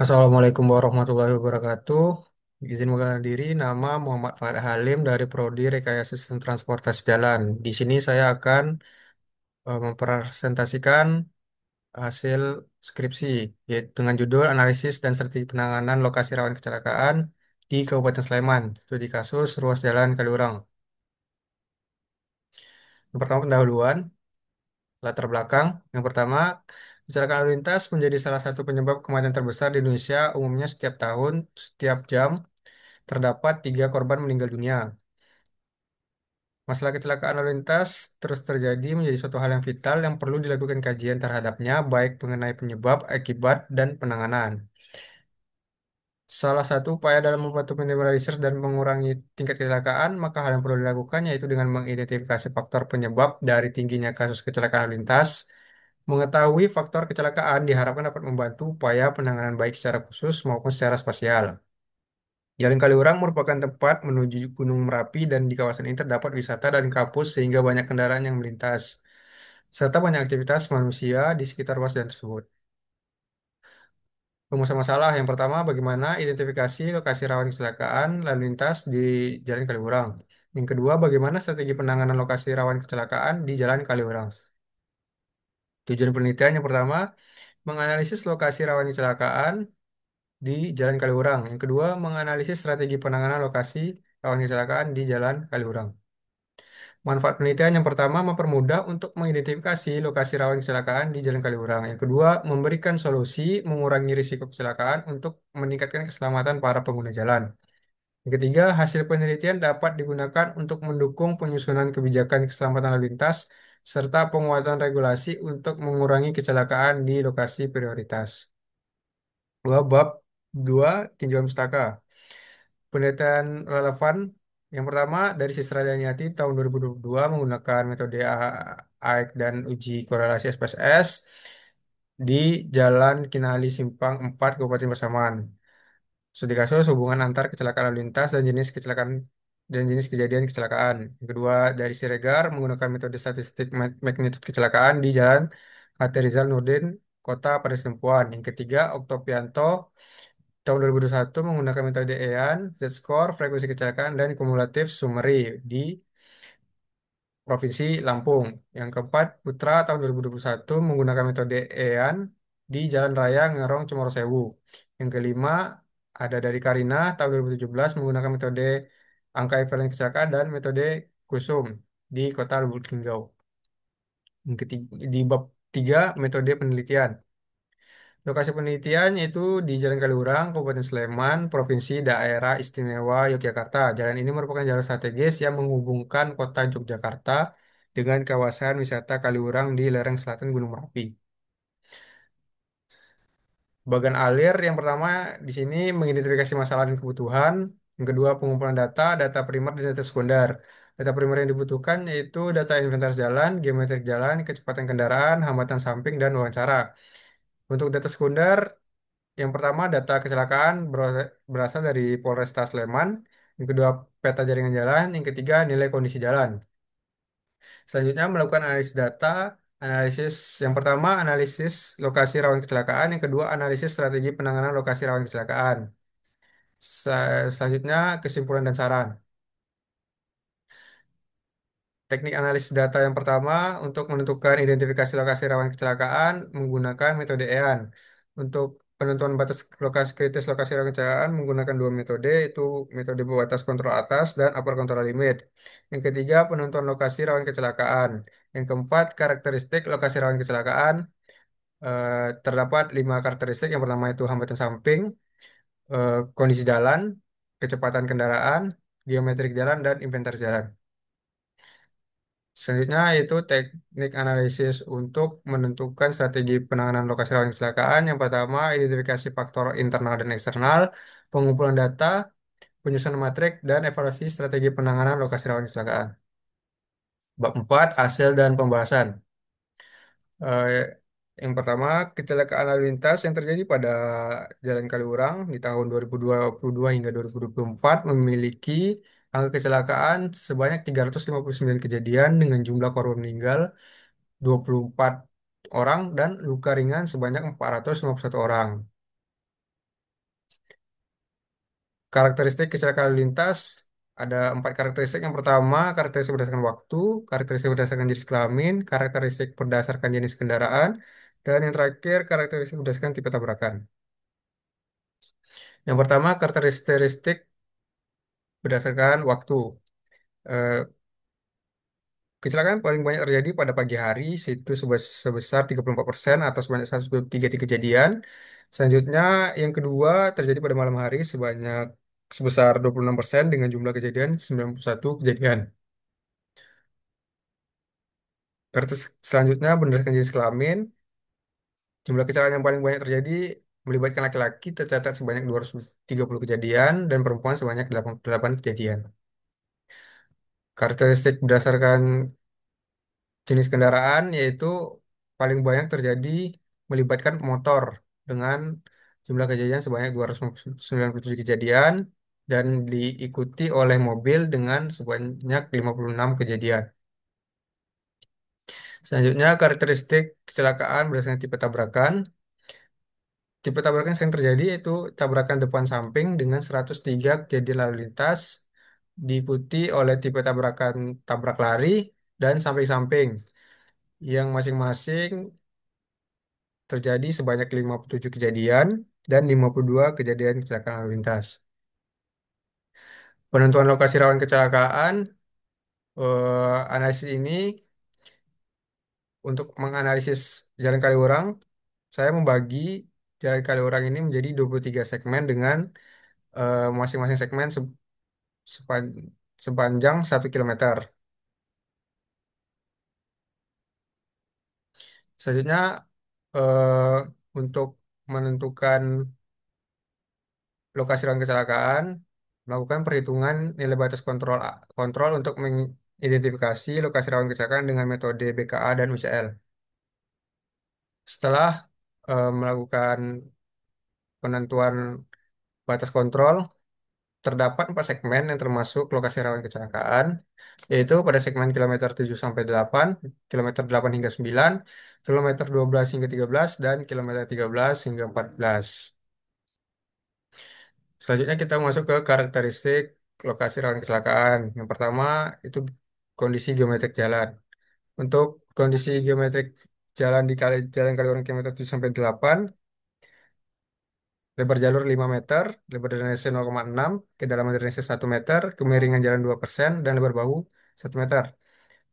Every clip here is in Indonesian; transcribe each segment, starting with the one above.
Assalamualaikum warahmatullahi wabarakatuh. Izin mengenalkan diri, nama Muhammad Farah Halim dari Prodi Rekayasa Sistem Transportasi Jalan. Di sini saya akan mempresentasikan hasil skripsi, yaitu dengan judul Analisis dan Strategi Penanganan Lokasi Rawan Kecelakaan di Kabupaten Sleman, studi kasus ruas jalan Kaliurang. Yang pertama pendahuluan, latar belakang. Yang pertama, kecelakaan lalu lintas menjadi salah satu penyebab kematian terbesar di Indonesia. Umumnya setiap tahun, setiap jam terdapat 3 korban meninggal dunia. Masalah kecelakaan lalu lintas terus terjadi menjadi suatu hal yang vital yang perlu dilakukan kajian terhadapnya, baik mengenai penyebab, akibat, dan penanganan. Salah satu upaya dalam membantu minimalisir dan mengurangi tingkat kecelakaan, maka hal yang perlu dilakukan yaitu dengan mengidentifikasi faktor penyebab dari tingginya kasus kecelakaan lalu lintas. Mengetahui faktor kecelakaan diharapkan dapat membantu upaya penanganan baik secara khusus maupun secara spasial. Jalan Kaliurang merupakan tempat menuju Gunung Merapi dan di kawasan ini terdapat wisata dan kampus sehingga banyak kendaraan yang melintas, serta banyak aktivitas manusia di sekitar ruas jalan tersebut. Rumusan masalah yang pertama, bagaimana identifikasi lokasi rawan kecelakaan lalu lintas di Jalan Kaliurang. Yang kedua, bagaimana strategi penanganan lokasi rawan kecelakaan di Jalan Kaliurang. Tujuan penelitian yang pertama, menganalisis lokasi rawan kecelakaan di Jalan Kaliurang. Yang kedua, menganalisis strategi penanganan lokasi rawan kecelakaan di Jalan Kaliurang. Manfaat penelitian yang pertama mempermudah untuk mengidentifikasi lokasi rawan kecelakaan di Jalan Kaliurang. Yang kedua, memberikan solusi mengurangi risiko kecelakaan untuk meningkatkan keselamatan para pengguna jalan. Yang ketiga, hasil penelitian dapat digunakan untuk mendukung penyusunan kebijakan keselamatan lalu lintas serta penguatan regulasi untuk mengurangi kecelakaan di lokasi prioritas. Bab 2 tinjauan pustaka. Penelitian relevan yang pertama dari Sisra Daniati tahun 2022 menggunakan metode AEK dan uji korelasi SPSS di Jalan Kinali Simpang 4 Kabupaten Pasaman. Studi kasus hubungan antar kecelakaan lalu lintas dan jenis kecelakaan dan jenis kejadian kecelakaan. Yang kedua dari Siregar menggunakan metode statistik magnitudo kecelakaan di Jalan HT Rizal Nurdin, Kota Padas Tumpuan. Yang ketiga Oktopianto tahun 2021 menggunakan metode EAN, Z-score, frekuensi kecelakaan, dan kumulatif summary di Provinsi Lampung. Yang keempat, Putra tahun 2021 menggunakan metode EAN di Jalan Raya Ngerong Cemorosewu. Yang kelima, ada dari Karina tahun 2017 menggunakan metode angka equivalent kecelakaan dan metode Kusum di Kota Lubuk Linggau. Yang ketiga, di bab 3, metode penelitian. Lokasi penelitian yaitu di Jalan Kaliurang, Kabupaten Sleman, Provinsi Daerah Istimewa Yogyakarta. Jalan ini merupakan jalan strategis yang menghubungkan kota Yogyakarta dengan kawasan wisata Kaliurang di lereng selatan Gunung Merapi. Bagian alir yang pertama di sini mengidentifikasi masalah dan kebutuhan. Yang kedua pengumpulan data, data primer dan data sekunder. Data primer yang dibutuhkan yaitu data inventaris jalan, geometrik jalan, kecepatan kendaraan, hambatan samping, dan wawancara. Untuk data sekunder, yang pertama, data kecelakaan berasal dari Polresta Sleman. Yang kedua, peta jaringan jalan. Yang ketiga, nilai kondisi jalan. Selanjutnya, melakukan analisis data. Analisis yang pertama, analisis lokasi rawan kecelakaan. Yang kedua, analisis strategi penanganan lokasi rawan kecelakaan. Selanjutnya, kesimpulan dan saran. Teknik analisis data yang pertama untuk menentukan identifikasi lokasi rawan kecelakaan menggunakan metode EAN. Untuk penentuan batas lokasi kritis lokasi rawan kecelakaan menggunakan dua metode, yaitu metode batas kontrol atas dan upper control limit. Yang ketiga, penentuan lokasi rawan kecelakaan. Yang keempat, karakteristik lokasi rawan kecelakaan. Terdapat 5 karakteristik. Yang pertama itu hambatan samping, kondisi jalan, kecepatan kendaraan, geometrik jalan, dan inventaris jalan. Selanjutnya itu teknik analisis untuk menentukan strategi penanganan lokasi rawan kecelakaan. Yang pertama, identifikasi faktor internal dan eksternal, pengumpulan data, penyusunan matrik, dan evaluasi strategi penanganan lokasi rawan kecelakaan. Bab 4, hasil dan pembahasan. Eh, yang pertama, kecelakaan lalu lintas yang terjadi pada Jalan Kaliurang di tahun 2022 hingga 2024 memiliki angka kecelakaan sebanyak 359 kejadian dengan jumlah korban meninggal 24 orang dan luka ringan sebanyak 451 orang. Karakteristik kecelakaan lalu lintas ada 4 karakteristik. Yang pertama, karakteristik berdasarkan waktu, karakteristik berdasarkan jenis kelamin, karakteristik berdasarkan jenis kendaraan, dan yang terakhir, karakteristik berdasarkan tipe tabrakan. Yang pertama, karakteristik berdasarkan waktu. Eh, Kecelakaan paling banyak terjadi pada pagi hari, situ sebesar 34% atau sebanyak 133 kejadian. Selanjutnya, yang kedua terjadi pada malam hari sebesar 26% dengan jumlah kejadian 91 kejadian. Karakter selanjutnya berdasarkan jenis kelamin, jumlah kecelakaan yang paling banyak terjadi melibatkan laki-laki tercatat sebanyak 230 kejadian dan perempuan sebanyak 88 kejadian. Karakteristik berdasarkan jenis kendaraan yaitu paling banyak terjadi melibatkan motor dengan jumlah kejadian sebanyak 297 kejadian dan diikuti oleh mobil dengan sebanyak 56 kejadian. Selanjutnya, karakteristik kecelakaan berdasarkan tipe tabrakan. Tipe tabrakan yang sering terjadi yaitu tabrakan depan samping dengan 103 kejadian lalu lintas, diikuti oleh tipe tabrakan tabrak lari dan samping-samping yang masing-masing terjadi sebanyak 57 kejadian dan 52 kejadian kecelakaan lalu lintas. Penentuan lokasi rawan kecelakaan, analisis ini untuk menganalisis Jalan Kaliurang, saya membagi Jalan Kaliurang ini menjadi 23 segmen dengan masing-masing segmen sepan- sepanjang 1 kilometer. Selanjutnya, eh, untuk menentukan lokasi rawan kecelakaan, melakukan perhitungan nilai batas kontrol untuk mengidentifikasi lokasi rawan kecelakaan dengan metode BKA dan UCL. Setelah melakukan penentuan batas kontrol, terdapat 4 segmen yang termasuk lokasi rawan kecelakaan, yaitu pada segmen kilometer 7 sampai 8, kilometer 8 hingga 9, kilometer 12 hingga 13, dan kilometer 13 hingga 14. Selanjutnya kita masuk ke karakteristik lokasi rawan kecelakaan. Yang pertama itu kondisi geometrik jalan. Untuk kondisi geometrik jalan Jalan Kaliurang kilometer 7 sampai 8, lebar jalur 5 meter, lebar drainase 0,6, kedalaman drainase 1 meter, kemiringan jalan 2%, dan lebar bahu 1 meter.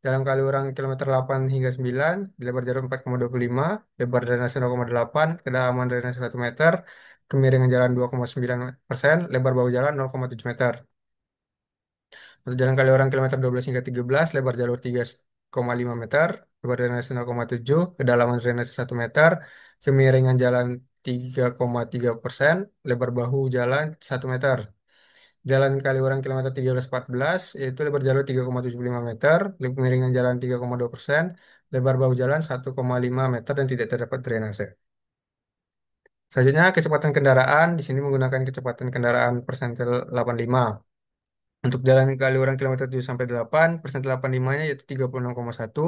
Jalan Kaliurang kilometer 8 hingga 9, lebar jalur 4,25, lebar drainase 0,8, kedalaman drainase 1 meter, kemiringan jalan 2,9%, lebar bahu jalan 0,7 meter. Untuk Jalan Kaliurang kilometer 12 hingga 13, lebar jalur 3,5 meter, lebar drainase 0,7, kedalaman drainase 1 meter, kemiringan jalan 3,3%, lebar bahu jalan 1 meter. Jalan Kaliurang kilometer 13-14, yaitu lebar jalur 3,75 meter, kemiringan jalan 3,2%, lebar bahu jalan 1,5 meter dan tidak terdapat drainase. Selanjutnya, kecepatan kendaraan. Di sini menggunakan kecepatan kendaraan persentil 85. Untuk jalan Kaliurang kilometer 7 sampai 8, persen 85-nya yaitu 36,1.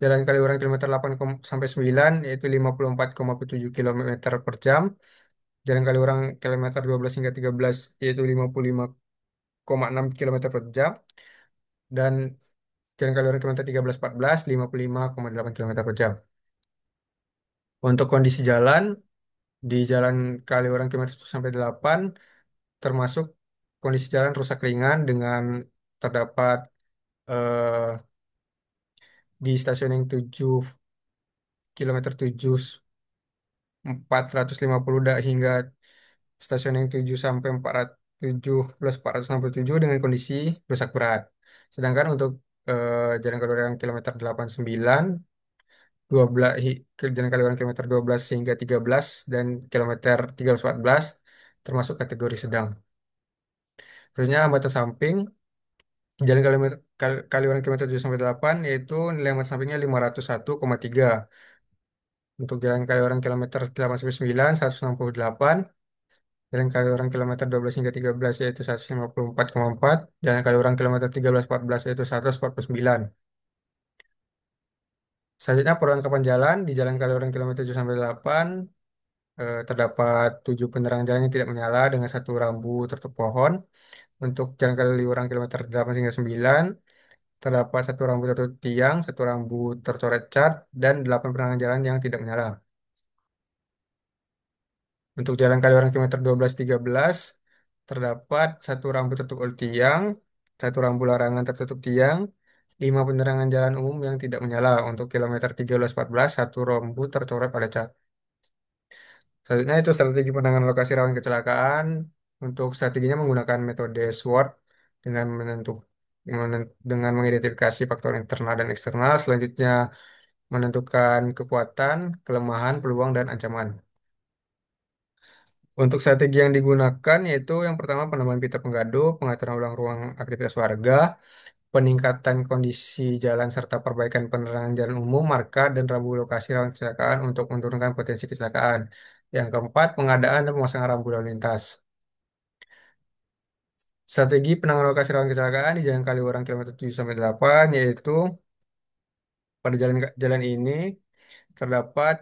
Jalan Kaliurang kilometer 8 sampai 9 yaitu 54,7 km per jam. Jalan Kaliurang kilometer 12 hingga 13 yaitu 55,6 km per jam. Dan Jalan Kaliurang kilometer 13-14 55,8 km per jam. Untuk kondisi jalan di Jalan Kaliurang kilometer 7 sampai 8 termasuk kondisi jalan rusak ringan dengan terdapat eh, di stasiun yang 7 kilometer 7 450 hingga stasiun yang 7 sampai 407 plus 467 dengan kondisi rusak berat. Sedangkan untuk Jalan Kaliurang kilometer 89 12 Jalan Kaliurang kilometer 12 hingga 13 dan kilometer 13-14 termasuk kategori sedang. Selanjutnya hambatan samping Jalan Kaliurang kilometer 7 sampai 8 yaitu nilai hambatan sampingnya 501,3. Untuk Jalan Kaliurang kilometer 8 sampai 9 168. Jalan Kaliurang kilometer 12 hingga 13 yaitu 154,4. Jalan Kaliurang kilometer 13-14 yaitu 149. Selanjutnya perlengkapan jalan di Jalan Kaliurang kilometer 7 sampai 8 Terdapat 7 penerangan jalan yang tidak menyala dengan satu rambu tertutup pohon. Untuk jalan Kaliurang kilometer 8 hingga 9, terdapat satu rambu tertutup tiang, satu rambu tercoret cat, dan 8 penerangan jalan yang tidak menyala. Untuk jalan Kaliurang kilometer 12-13, terdapat satu rambu tertutup tiang, satu rambu larangan tertutup tiang, 5 penerangan jalan umum yang tidak menyala. Untuk kilometer 13-14, satu rambu tercoret pada cat. Selanjutnya itu strategi penanganan lokasi rawan kecelakaan. Untuk strateginya menggunakan metode SWOT dengan dengan mengidentifikasi faktor internal dan eksternal. Selanjutnya menentukan kekuatan, kelemahan, peluang, dan ancaman. Untuk strategi yang digunakan yaitu yang pertama penambahan pita penggaduh, pengaturan ulang ruang aktivitas warga, peningkatan kondisi jalan serta perbaikan penerangan jalan umum, marka, dan rambu lokasi rawan kecelakaan untuk menurunkan potensi kecelakaan. Yang keempat, pengadaan dan pemasangan rambu lalu lintas. Strategi penanganan lokasi rawan kecelakaan di Jalan Kaliurang kilometer 7-8 yaitu pada jalan ini terdapat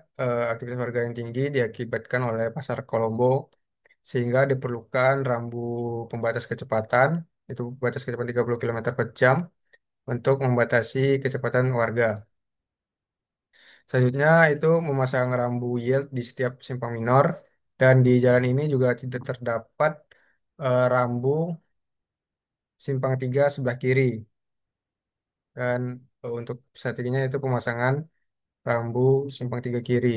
aktivitas warga yang tinggi diakibatkan oleh pasar Kolombo sehingga diperlukan rambu pembatas kecepatan itu batas kecepatan 30 km per jam untuk membatasi kecepatan warga. Selanjutnya itu memasang rambu yield di setiap simpang minor dan di jalan ini juga tidak terdapat rambu simpang 3 sebelah kiri dan untuk strateginya itu pemasangan rambu simpang 3 kiri.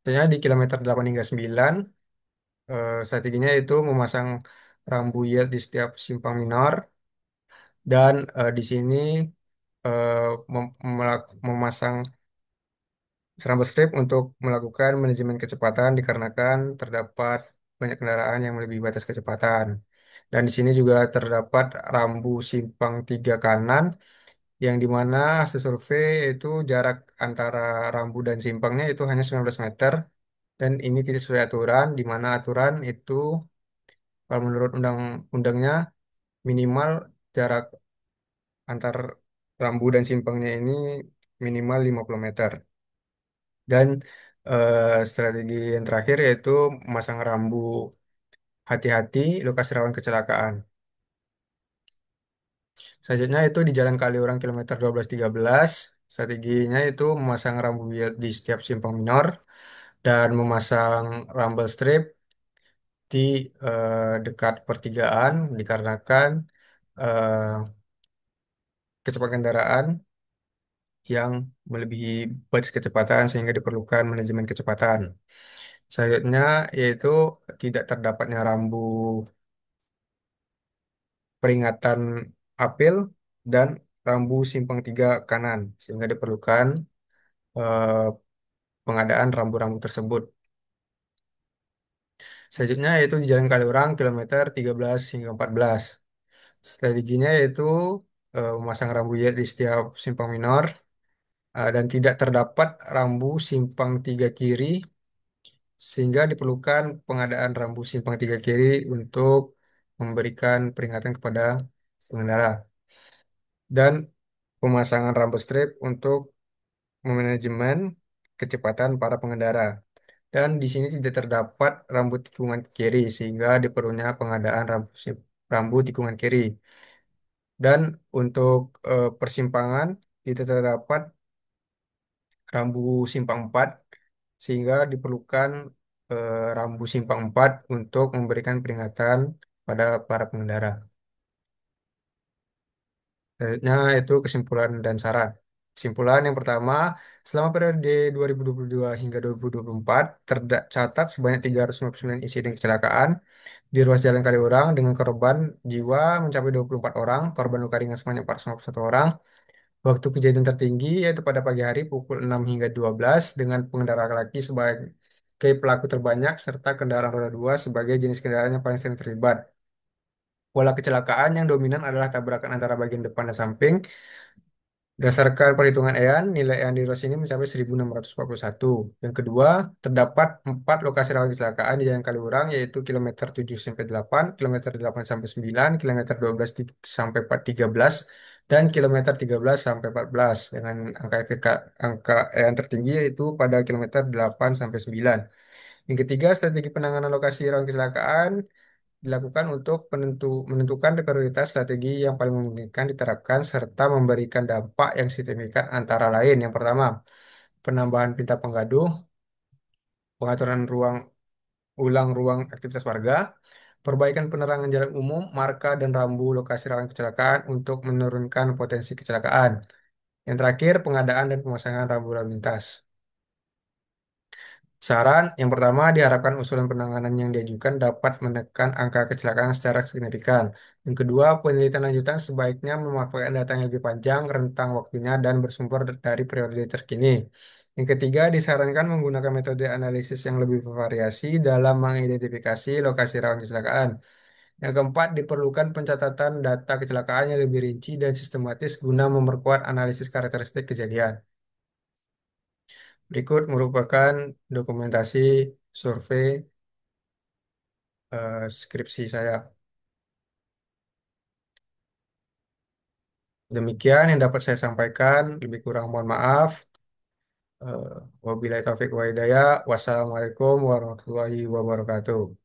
Selanjutnya di kilometer 8 hingga 9 strateginya itu memasang rambu yield di setiap simpang minor dan di sini eh, memasang Scramble strip untuk melakukan manajemen kecepatan dikarenakan terdapat banyak kendaraan yang melebihi batas kecepatan. Dan di sini juga terdapat rambu simpang 3 kanan yang dimana hasil survei itu jarak antara rambu dan simpangnya itu hanya 19 meter dan ini tidak sesuai aturan di mana aturan itu kalau menurut undang-undangnya minimal jarak antar rambu dan simpangnya ini minimal 50 meter. Dan strategi yang terakhir yaitu memasang rambu hati-hati lokasi rawan kecelakaan. Selanjutnya itu di Jalan Kaliurang kilometer 12-13, strateginya itu memasang rambu di setiap simpang minor dan memasang rumble strip di dekat pertigaan dikarenakan eh, kecepatan kendaraan yang melebihi batas kecepatan sehingga diperlukan manajemen kecepatan. Selanjutnya yaitu tidak terdapatnya rambu peringatan apel dan rambu simpang 3 kanan sehingga diperlukan eh, pengadaan rambu-rambu tersebut. Selanjutnya yaitu di Jalan Kaliurang kilometer 13 hingga 14. Strateginya yaitu memasang rambu ya di setiap simpang minor dan tidak terdapat rambu simpang 3 kiri sehingga diperlukan pengadaan rambu simpang 3 kiri untuk memberikan peringatan kepada pengendara dan pemasangan rambu strip untuk memanajemen kecepatan para pengendara. Dan di sini tidak terdapat rambu tikungan kiri sehingga diperlunya pengadaan rambu tikungan kiri. Dan untuk persimpangan tidak terdapat rambu simpang 4 sehingga diperlukan rambu simpang 4 untuk memberikan peringatan pada para pengendara. Selanjutnya itu kesimpulan dan saran. Kesimpulan yang pertama, selama periode 2022 hingga 2024, tercatat sebanyak 359 insiden kecelakaan di ruas jalan Kaliurang dengan korban jiwa mencapai 24 orang, korban luka ringan sebanyak 451 orang. Waktu kejadian tertinggi yaitu pada pagi hari pukul 6 hingga 12 dengan pengendara laki sebagai pelaku terbanyak serta kendaraan roda 2 sebagai jenis kendaraan yang paling sering terlibat. Pola kecelakaan yang dominan adalah tabrakan antara bagian depan dan samping Berdasarkan perhitungan EAN, nilai EAN di ruas ini mencapai 1.641. Yang kedua, terdapat 4 lokasi rawan kecelakaan di Jalan Kaliurang, yaitu kilometer 7 sampai 8, kilometer 8 sampai 9, kilometer 12 sampai 13, dan kilometer 13 sampai 14 dengan angka EAN tertinggi yaitu pada kilometer 8 sampai 9. Yang ketiga, strategi penanganan lokasi rawan kecelakaan dilakukan untuk menentukan prioritas strategi yang paling memungkinkan diterapkan serta memberikan dampak yang signifikan antara lain. Yang pertama, penambahan pinta penggaduh, pengaturan ruang aktivitas warga, perbaikan penerangan jalan umum, marka dan rambu lokasi rawan kecelakaan untuk menurunkan potensi kecelakaan. Yang terakhir, pengadaan dan pemasangan rambu lalu lintas. Saran yang pertama diharapkan usulan penanganan yang diajukan dapat menekan angka kecelakaan secara signifikan. Yang kedua, penelitian lanjutan sebaiknya memanfaatkan data yang lebih panjang, rentang waktunya, dan bersumber dari periode terkini. Yang ketiga, disarankan menggunakan metode analisis yang lebih bervariasi dalam mengidentifikasi lokasi rawan kecelakaan. Yang keempat, diperlukan pencatatan data kecelakaan yang lebih rinci dan sistematis guna memperkuat analisis karakteristik kejadian. Berikut merupakan dokumentasi survei skripsi saya. Demikian yang dapat saya sampaikan. Lebih kurang mohon maaf. Wabillahi taufiq wa hidayah. Wassalamualaikum warahmatullahi wabarakatuh.